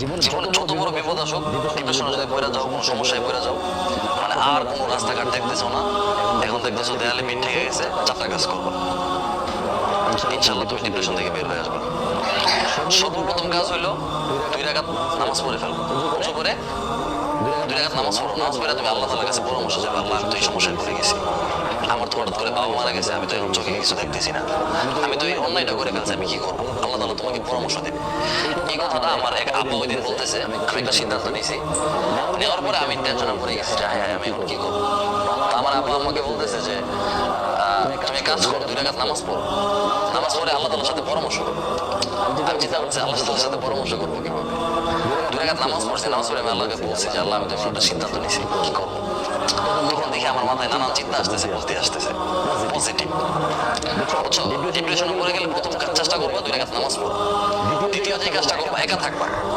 জীবনে যত বড় বিপদ আসুক, ডিপ্রেশনে যদি পড়ে যাও, কোনো সমস্যায় পড়ে যাও, মানে আর কোনো রাস্তাঘাট দেখতেছো না, এখন দেখতেছো দেয়ালে পিঠ থেকে গেছে, চারটা কাজ করবো, ইনশাল্লাহ তুমি ডিপ্রেশন থেকে বের হয়ে আসবে। সর্বপ্রথম কাজ হইলো 2 রাকাত নামাজ পড়ে ফেলবো। উঁচু করে 2 রাকাত নামাজ পড়ো। নামাজ পড়ে তুমি আল্লাহ তাআলার কাছে পরামর্শ চাইবে, আল্লাহ আমি তো এই সমস্যায় পড়ে গেছি, আমার তো হঠাৎ করে বাবা মারা গেছে, আমি তো এখন চোখে কিছু দেখতেছি না, আমি তো এই অন্যায়টা করে ফেলছি, আমি কি করবো? আল্লাহ তাআলা তোমাকে পরামর্শ দেবে। এই কথাটা আমার এক আব্বা ওই দিন বলতেছে, আমি একটা সিদ্ধান্ত নিয়েছি। নেওয়ার পরে আমি টেনশনে পড়ে গেছি যে হায় হায় আমি এখন কি করবো। আমার আব্বা আমাকে বলতেছে যে তুমি কাজ করো, 2 রাকাত নামাজ পড়ো, নামাজ পড়ে আল্লাহ তাআলার সাথে পরামর্শ করো। আমি চিন্তা করছি আল্লাহ তাআলার সাথে পরামর্শ করবো কিভাবে। 2 রাকাত নামাজ পড়ছি, নামাজ পড়ে আমি আল্লাহকে বলছি যে আল্লাহ আমি তো একটা সিদ্ধান্ত নিয়েছি, কি করবো? তখন দেখি আমার মাথায় নানান চিন্তা আসতেছে, বলতে আসতেছে পজিটিভ। বুঝছো, ডিপ্রেশনে পড়ে গেলে প্রথম চেষ্টা করবো 2 রাকাত নামাজ পড়ো। দ্বিতীয় যে কাজটা করবো, একা থাকবা।